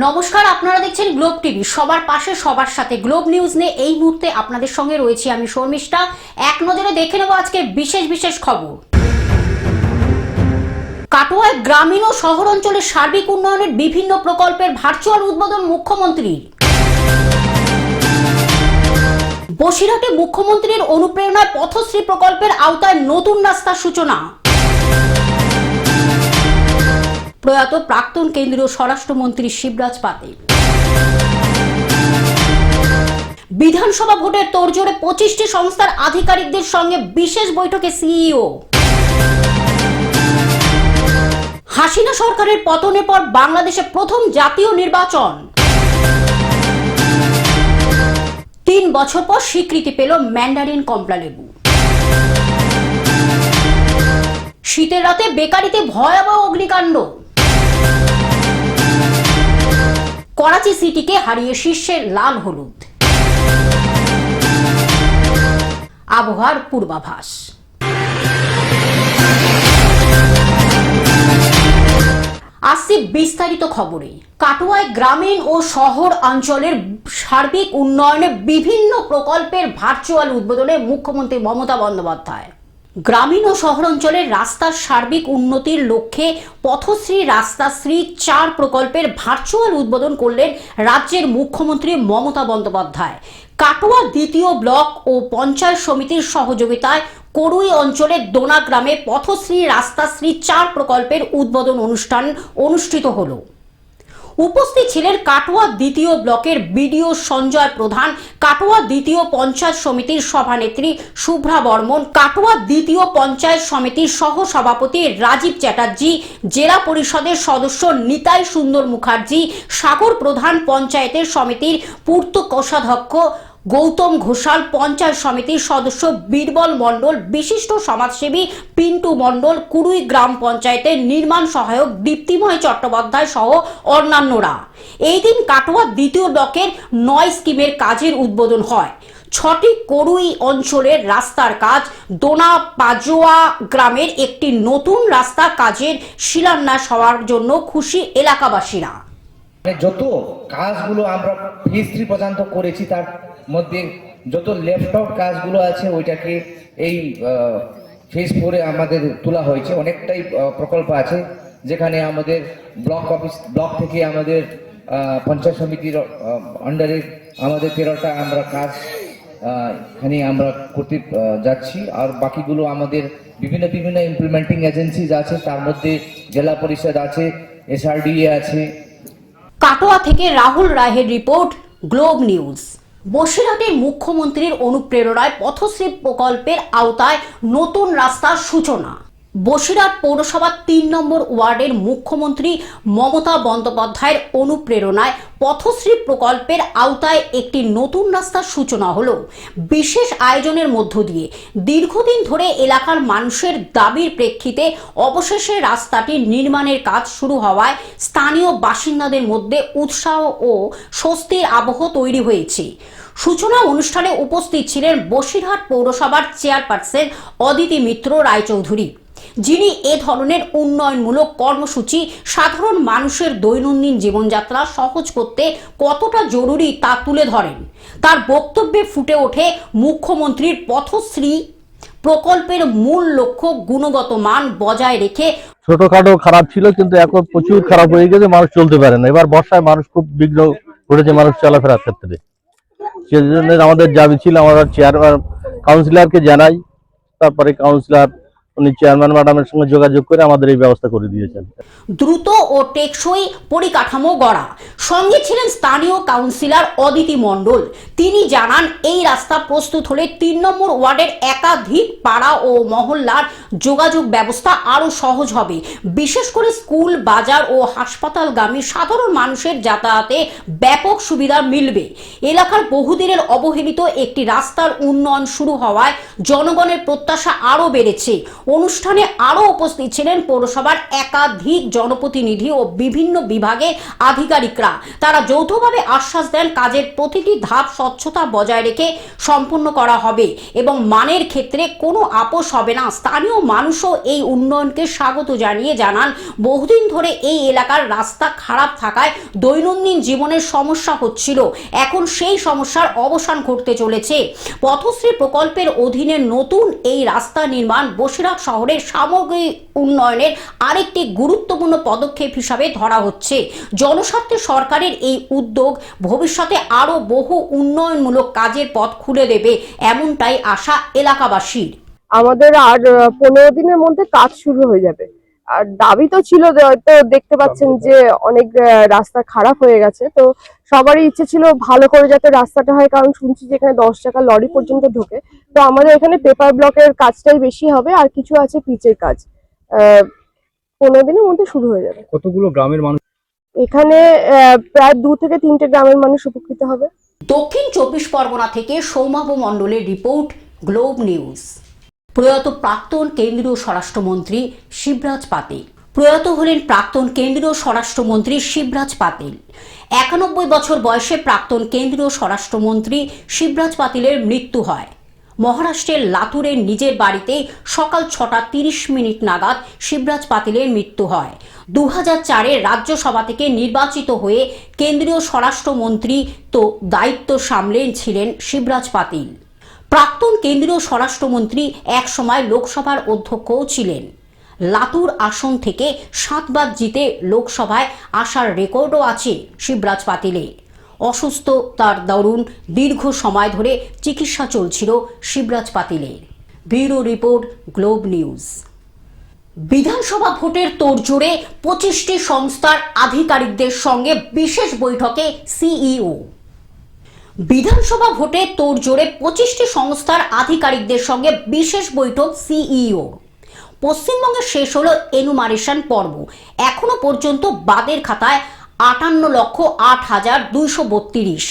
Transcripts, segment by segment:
নমস্কার, আপনারা দেখছেন গ্লোব টিভি। সবার পাশে সবার সাথে গ্লোব নিউজ নিয়ে এই মুহূর্তে আপনাদের সঙ্গে রয়েছি আমি শর্মিষ্ঠা। এক নজরে দেখে নেব আজকের বিশেষ খবর। কাটোয়ায় গ্রামীণ ও শহর অঞ্চলের সার্বিক উন্নয়নের বিভিন্ন প্রকল্পের ভার্চুয়াল উদ্বোধন মুখ্যমন্ত্রীর। বসিরহাটে মুখ্যমন্ত্রীর অনুপ্রেরণায় পথশ্রী প্রকল্পের আওতায় নতুন রাস্তার সূচনা। প্রয়াত প্রাক্তন কেন্দ্রীয় স্বরাষ্ট্রমন্ত্রী শিবরাজ পাতিল। বিধানসভা ভোটের তোড়জোড়ে 25টি সংস্থার আধিকারিকদের সঙ্গে বিশেষ বৈঠকে সিইও। হাসিনা সরকারের পতনের পর বাংলাদেশে প্রথম জাতীয় নির্বাচন। 3 বছর পর স্বীকৃতি পেল ম্যান্ডারিন কমলালেবু। শীতের রাতে বেকারিতে ভয়াবহ অগ্নিকাণ্ড। করাচি সিটিকে হারিয়ে শীর্ষে লাল হলুদ। আবহাওয়ার পূর্বাভাস। আসছে বিস্তারিত খবরে। কাটোয়ায় গ্রামীণ ও শহর অঞ্চলের সার্বিক উন্নয়নে বিভিন্ন প্রকল্পের ভার্চুয়াল উদ্বোধনে মুখ্যমন্ত্রী মমতা বন্দ্যোপাধ্যায়। গ্রামীণ ও শহর অঞ্চলের রাস্তার সার্বিক উন্নতির লক্ষ্যে পথশ্রী রাস্তাশ্রী 4 প্রকল্পের ভার্চুয়াল উদ্বোধন করলেন রাজ্যের মুখ্যমন্ত্রী মমতা বন্দ্যোপাধ্যায়। কাটোয়া দ্বিতীয় ব্লক ও পঞ্চায়েত সমিতির সহযোগিতায় করুই অঞ্চলের দোনা গ্রামে পথশ্রী রাস্তাশ্রী 4 প্রকল্পের উদ্বোধন অনুষ্ঠান অনুষ্ঠিত হলো। উপস্থিত ছিলেন কাটোয়া দ্বিতীয় ব্লকের বিডিও সঞ্জয় প্রধান, কাটোয়া দ্বিতীয় পঞ্চায়েত সমিতির সভানেত্রী শুভ্রা বর্মন, কাটোয়া দ্বিতীয় পঞ্চায়েত সমিতির সহ সভাপতি রাজীব চ্যাটার্জি, জেলা পরিষদের সদস্য নিতাই সুন্দর মুখার্জি, সাগর প্রধান, পঞ্চায়েতের সমিতির পূর্ত কোষাধ্যক্ষ গৌতম ঘোষাল, পঞ্চায়েত সমিতির সদস্য বীরবল মণ্ডল, বিশিষ্ট সমাজসেবী পিন্টু মণ্ডল, কুড়ুই গ্রাম পঞ্চায়েতের নির্মাণ সহায়ক দীপ্তিময় চট্টোপাধ্যায় সহ অন্যান্যরা। এই দিন কাটোয়া দ্বিতীয় ব্লকের 9 স্কিমের কাজের উদ্বোধন হয়। 6টি করুই অঞ্চলের রাস্তার কাজ, দোনা পাজোয়া গ্রামের একটি নতুন রাস্তা কাজের শিলান্যাস হওয়ার জন্য খুশি এলাকাবাসীরা। যত কাজগুলো আমরা ফেজ 3 পর্যন্ত করেছি তার মধ্যে যত লেফট আউট কাজগুলো আছে ওইটাকে এই ফেজ 4 এ আমাদের তোলা হয়েছে। অনেকটাই প্রকল্প আছে যেখানে আমাদের ব্লক থেকে আমাদের পঞ্চায়েত সমিতির আন্ডারে আমাদের 13টা আমরা কাজ এখানে আমরা করতে যাচ্ছি। আর বাকিগুলো আমাদের বিভিন্ন ইমপ্লিমেন্টিং এজেন্সিজ আছে, তার মধ্যে জেলা পরিষদ আছে, SRDA আছে। কাটোয়া থেকে রাহুল রায়ের রিপোর্ট, গ্লোব নিউজ। বসিরহাটের মুখ্যমন্ত্রীর অনুপ্রেরণায় পথশ্রী প্রকল্পের আওতায় নতুন রাস্তার সূচনা। বসিরহাট পৌরসভার 3 নম্বর ওয়ার্ডের মুখ্যমন্ত্রী মমতা বন্দ্যোপাধ্যায়ের অনুপ্রেরণায় পথশ্রী প্রকল্পের আওতায় একটি নতুন রাস্তার সূচনা হলো। বিশেষ আয়োজনের মধ্য দিয়ে দীর্ঘদিন ধরে এলাকার মানুষের দাবির প্রেক্ষিতে অবশেষে রাস্তাটির নির্মাণের কাজ শুরু হওয়ায় স্থানীয় বাসিন্দাদের মধ্যে উৎসাহ ও স্বস্তির আবহ তৈরি হয়েছে। সূচনা অনুষ্ঠানে উপস্থিত ছিলেন বসিরহাট পৌরসভার চেয়ারপারসন অদিতি মিত্র রায়চৌধুরী, যিনি এ ধরনের উন্নয়নমূলক কর্মসূচি সাধারণ মানুষের দৈনন্দিন জীবনযাত্রা সহজ করতে কতটা জরুরি তা তুলে ধরেন। তার বক্তব্যে ফুটে ওঠে মুখ্যমন্ত্রীর পথশ্রী প্রকল্পের মূল লক্ষ্য গুণগত মান বজায় রেখে। ছোটখাটো খারাপ ছিল কিন্তু এখন প্রচুর খারাপ হয়ে গেছে, মানুষ চলতে পারে না। এবার বর্ষায় মানুষ খুব বিঘ্ন ঘটেছে মানুষ চলাফেরার ক্ষেত্রে। সেই জন্য আমাদের দাবি ছিল আমরা চেয়ারম্যান কাউন্সিলরকে জানাই, তারপরে কাউন্সিলর উনি চেয়ারম্যান ম্যাডামের সঙ্গে যোগাযোগ করে আমাদের এই ব্যবস্থা করে দিয়েছেন। দ্রুত ও টেকসই পরিকাঠামো গড়া। সঙ্গে ছিলেন স্থানীয় কাউন্সিলর অদিতি মণ্ডল। তিনি জানান এই রাস্তা প্রস্তুত হলে 3 নম্বর ওয়ার্ডের একাধিক পাড়া ও মহল্লার যোগাযোগ ব্যবস্থা আরো সহজ হবে। বিশেষ করে স্কুল, বাজার ও হাসপাতালগামী সাধারণ মানুষের যাতায়াতে ব্যাপক সুবিধা মিলবে। এলাকার বহুদিনের অবহেলিত একটি রাস্তার উন্নয়ন শুরু হওয়ায় জনগণের প্রত্যাশা আরো বেড়েছে। অনুষ্ঠানে আরও উপস্থিত ছিলেন পৌরসভার একাধিক জনপ্রতিনিধি ও বিভিন্ন বিভাগের আধিকারিকরা। তারা যৌথভাবে আশ্বাস দেন কাজের প্রতিটি ধাপ স্বচ্ছতা বজায় রেখে সম্পন্ন করা হবে এবং মানের ক্ষেত্রে কোনো আপোষ হবে না। স্থানীয় মানুষও এই উন্নয়নকে স্বাগত জানিয়ে জানান, বহুদিন ধরে এই এলাকার রাস্তা খারাপ থাকায় দৈনন্দিন জীবনের সমস্যা হচ্ছিল, এখন সেই সমস্যার অবসান ঘটতে চলেছে। পথশ্রী প্রকল্পের অধীনে নতুন এই রাস্তা নির্মাণ বসিরহাট শহরের সামগ্রিক উন্নয়নের আরেকটি গুরুত্বপূর্ণ পদক্ষেপ হিসাবে ধরা হচ্ছে। জনস্বার্থে সরকারের এই উদ্যোগ ভবিষ্যতে আরও বহু উন্নয়নমূলক কাজের পথ খুলে দেবে, এমনটাই আশা এলাকাবাসীর। আমাদের আর 15 দিনের মধ্যে কাজ শুরু হয়ে যাবে। আর দাবি তো ছিল, তো দেখতে পাচ্ছেন যে অনেক রাস্তা খারাপ হয়ে গেছে, তো সবারই ইচ্ছে ছিল ভালো করে যাতে রাস্তাটা হয়, কারণ শুনছি যে এখানে 10 টাকা লরি পর্যন্ত ঢোকে। তো আমাদের এখানে পেপার ব্লকের কাজটাই বেশি হবে, আর কিছু আছে পিচের কাজ। 15 দিনের মধ্যে শুরু হয়ে যাবে। কতগুলো গ্রামের মানুষ এখানে প্রায় 2 থেকে 3টে গ্রামের মানুষ উপকৃত হবে। দক্ষিণ 24 পরগনা থেকে সৌমাভ মণ্ডলের রিপোর্ট, গ্লোব নিউজ। প্রয়াত প্রাক্তন কেন্দ্রীয় স্বরাষ্ট্রমন্ত্রী শিবরাজ পাতিল। প্রয়াত হলেন প্রাক্তন কেন্দ্রীয় স্বরাষ্ট্রমন্ত্রী শিবরাজ পাতিল। 91 বছর বয়সে প্রাক্তন কেন্দ্রীয় স্বরাষ্ট্রমন্ত্রী শিবরাজ পাতিলের মৃত্যু হয়। মহারাষ্ট্রের লাতুরের নিজের বাড়িতে সকাল 6:30 নাগাদ শিবরাজ পাতিলের মৃত্যু হয়। 2004-এ রাজ্যসভা থেকে নির্বাচিত হয়ে কেন্দ্রীয় স্বরাষ্ট্রমন্ত্রী তো দায়িত্ব সামলেছিলেন শিবরাজ পাতিল। প্রাক্তন কেন্দ্রীয় স্বরাষ্ট্রমন্ত্রী একসময় লোকসভার অধ্যক্ষও ছিলেন। লাতুর আসন থেকে 7 বার জিতে লোকসভায় আসার রেকর্ডও আছে শিবরাজ পাতিলের। অসুস্থতার দরুন দীর্ঘ সময় ধরে চিকিৎসা চলছিল শিবরাজ পাতিলের। Bureau report, globe news. বিধানসভা ভোটের তোড়জোড়ে 25টি সংস্থার আধিকারিকদের সঙ্গে বিশেষ বৈঠকে সিইও। বিধানসভা ভোটে তোড়জোড়ে 25টি সংস্থার আধিকারিকদের সঙ্গে বিশেষ বৈঠক সিইও। পশ্চিমবঙ্গে শেষ হলো এনুমারেশন পর্ব। এখনো পর্যন্ত বাদের খাতায় 58,08,232,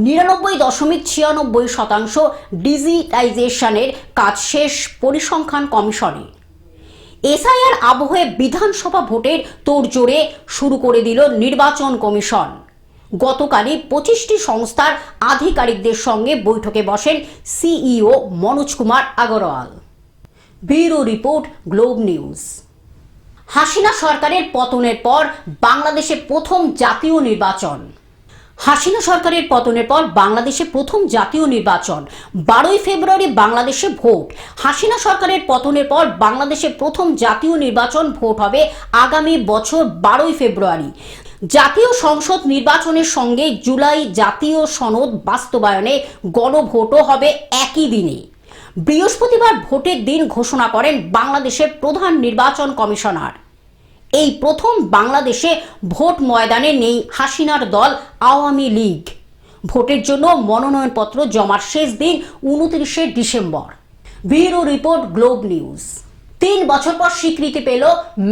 99.96% ডিজিটাইজেশনের কাজ শেষ পরিসংখ্যান কমিশনে। এসআইআর আবহে বিধানসভা ভোটের তোড়জোড়ে শুরু করে দিল নির্বাচন কমিশন। গতকালই 25টি সংস্থার আধিকারিকদের সঙ্গে বৈঠকে বসেন CEO Manoj Kumar Agarwal. Bureau report, globe news. Hasina সরকারের পতনের পর বাংলাদেশে প্রথম জাতীয় নির্বাচন। হাসিনা সরকারের পতনের পর বাংলাদেশে প্রথম জাতীয় নির্বাচন। 12ই ফেব্রুয়ারি বাংলাদেশে ভোট। হাসিনা সরকারের পতনের পর বাংলাদেশে প্রথম জাতীয় নির্বাচন ভোট হবে আগামী বছর 12ই ফেব্রুয়ারি। জাতীয় সংসদ নির্বাচনের সঙ্গে জুলাই জাতীয় সনদ বাস্তবায়নে গণভোটও হবে একই দিনে। বৃহস্পতিবার ভোটের দিন ঘোষণা করেন বাংলাদেশের প্রধান নির্বাচন কমিশনার। এই প্রথম বাংলাদেশে ভোট ময়দানে নেই হাসিনার দল আওয়ামী লীগ। ভোটের জন্য মনোনয়নপত্র জমার শেষ দিন 29শে December. Bureau report, globe news. 3 বছর পর স্বীকৃতি পেল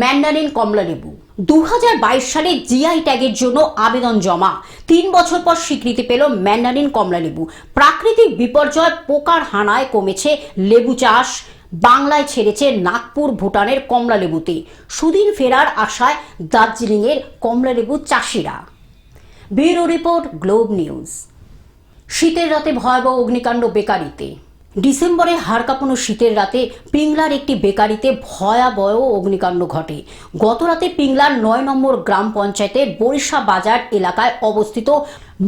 ম্যান্ডারিন কমলালেবু। 2022 সালে জিআই ট্যাগের জন্য আবেদন জমা। 3 বছর পর স্বীকৃতি পেল ম্যান্ডারিন কমলালেবু। প্রাকৃতিক বিপর্যয়, পোকার হানায় কমেছে লেবু চাষ। বাংলায় ছেড়েছে নাগপুর, ভুটানের কমলালেবুতে। সুদিন ফেরার আশায় দার্জিলিংয়ের কমলালেবু চাষিরা। Bureau report, globe news. শীতের রাতে ভয়াবহ অগ্নিকাণ্ড বেকারিতে। ডিসেম্বরে হাড় কাঁপানো শীতের রাতে পিংলার একটি বেকারিতে ভয়াবহ অগ্নিকাণ্ড ঘটে। গত রাতে পিংলার 9 নম্বর গ্রাম পঞ্চায়েতের বরিশা বাজার এলাকায় অবস্থিত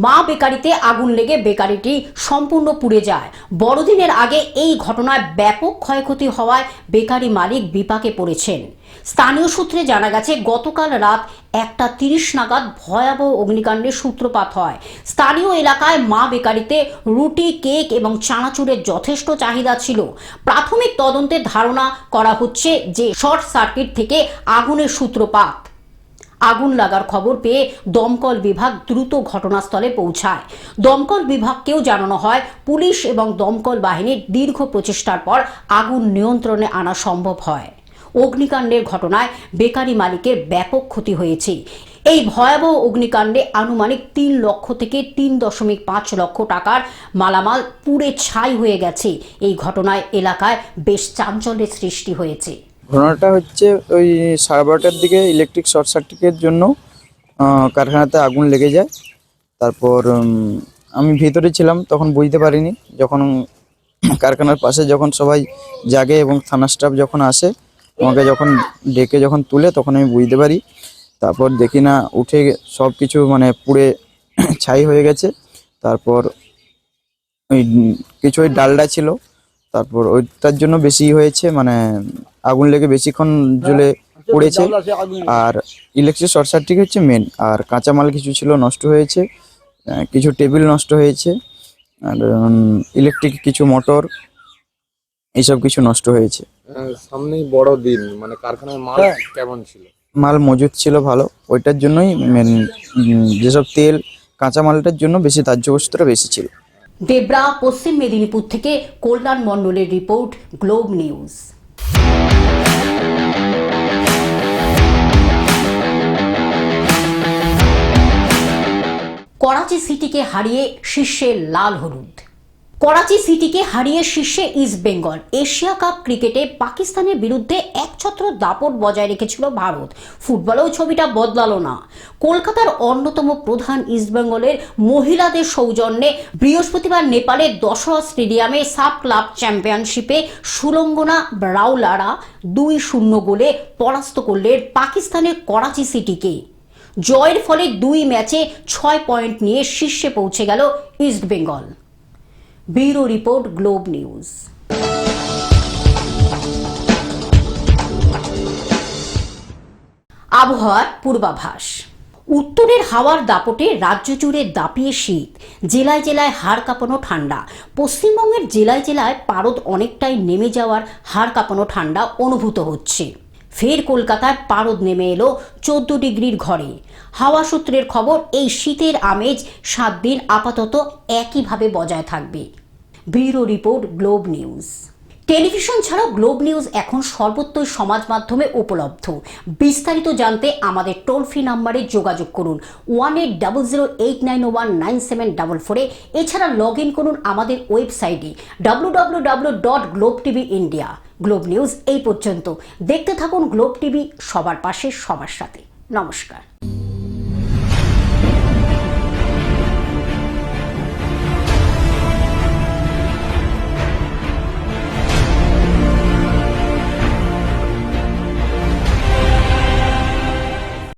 মা বেকারিতে আগুন লেগে বেকারিটি সম্পূর্ণ পুড়ে যায়। বড়দিনের আগে এই ঘটনায় ব্যাপক ক্ষয়ক্ষতি হওয়ায় বেকারি মালিক বিপাকে পড়েছেন। স্থানীয় সূত্রে জানা গেছে, গতকাল রাত 1:30 নাগাদ ভয়াবহ অগ্নিকাণ্ডের সূত্রপাত হয়। স্থানীয় এলাকায় মা বেকারিতে রুটি, কেক এবং চানাচুরের যথেষ্ট চাহিদা ছিল। প্রাথমিক তদন্তে ধারণা করা হচ্ছে যে শর্ট সার্কিট থেকে আগুনের সূত্রপাত। আগুন লাগার খবর পেয়ে দমকল বিভাগ দ্রুত ঘটনাস্থলে পৌঁছায়। দমকল বিভাগকেও জানানো হয়। পুলিশ এবং দমকল বাহিনীর দীর্ঘ প্রচেষ্টার পর আগুন নিয়ন্ত্রণে আনা সম্ভব হয়। অগ্নিকাণ্ডের ঘটনায় বেকারি মালিকের ব্যাপক ক্ষতি হয়েছে। এই ভয়াবহ অগ্নিকাণ্ডে আনুমানিক 3 লক্ষ থেকে 3.5 লক্ষ টাকার মালামাল পুড়ে ছাই হয়ে গেছে। এই ঘটনায় এলাকায় বেশ চাঞ্চল্যের সৃষ্টি হয়েছে। ঘটনাটা হচ্ছে ওই 12:30টার দিকে ইলেকট্রিক শর্ট সার্কিটের জন্য কারখানাতে আগুন লেগে যায়। তারপর আমি ভিতরে ছিলাম, তখন বুঝতে পারিনি। যখন কারখানার পাশে যখন সবাই জাগে এবং থানা স্টাফ যখন আসে, আমাকে যখন ডেকে যখন তুলে, তখন আমি বুঝতে পারি। তারপর দেখি না, উঠে সব কিছু মানে পুড়ে ছাই হয়ে গেছে। তারপর ওই কিছু ওই ডালডা ছিল, তারপর ওইটার জন্য বেশি হয়েছে, মানে আগুন লেগে বেশিক্ষণ জ্বলে পড়েছে। আর ইলেকট্রিক শর্ট সার্কিট হচ্ছে মেন। আর কাঁচামাল কিছু ছিল নষ্ট হয়েছে, কিছু টেবিল নষ্ট হয়েছে, আর ইলেকট্রিক কিছু মোটর এইসব কিছু নষ্ট হয়েছে। সামনেই বড় দিন, মানে কারখানার মাল কেমন ছিল? মাল মজুদ ছিল ভালো, ওইটার জন্যই মেন। যেসব তেল কাঁচামালটার জন্য বেশি দাহ্য বস্তুটা বেশি ছিল। দেবরা, পশ্চিম মেদিনীপুর থেকে কল্যাণ মণ্ডলের রিপোর্ট, গ্লোব নিউজ। করাচি সিটিকে হারিয়ে শীর্ষে লাল হলুদ। করাচি সিটিকে হারিয়ে শীর্ষে ইস্ট বেঙ্গল। এশিয়া কাপ ক্রিকেটে পাকিস্তানের বিরুদ্ধে একছত্র দাপট বজায় রেখেছিল ভারত। ফুটবলেও ছবিটা বদলালো না। কলকাতার অন্যতম প্রধান ইস্টবেঙ্গলের মহিলাদের সৌজন্যে বৃহস্পতিবার নেপালের দশরা স্টেডিয়ামে সাব ক্লাব চ্যাম্পিয়নশিপে সুলঙ্গনা রাউলারা 2-0 গোলে পরাস্ত করলেন পাকিস্তানের করাচি সিটিকে। জয়ের ফলে 2 ম্যাচে 6 পয়েন্ট নিয়ে শীর্ষে পৌঁছে গেল east Bengal. Bureau report, globe news. আবহাওয়ার পূর্বাভাস। উত্তরের হাওয়ার দাপটে রাজ্য জুড়ে দাপিয়ে শীত, জেলায় জেলায় হাড় কাঁপানো ঠান্ডা। পশ্চিমবঙ্গের জেলায় জেলায় পারদ অনেকটাই নেমে যাওয়ার হাড় কাঁপানো ঠান্ডা অনুভূত হচ্ছে। ফের কলকাতায় পারদ নেমে এলো 14 ডিগ্রির ঘরে। হাওয়া সূত্রের খবর, এই শীতের আমেজ 7 দিন আপাতত একইভাবে বজায় থাকবে। Bureau report, globe news. Television ছাড়াও গ্লোব নিউজ এখন সর্বত্রই সমাজ মাধ্যমে উপলব্ধ। বিস্তারিত জানতে আমাদের টোল ফ্রি নাম্বারে যোগাযোগ করুন 180089019744। এছাড়া লগ ইন করুন আমাদের ওয়েবসাইটে www.globetvindia। গ্লোব নিউজ এই পর্যন্ত। দেখতে থাকুন গ্লোব টিভি, সবার পাশে সবার সাথে। নমস্কার।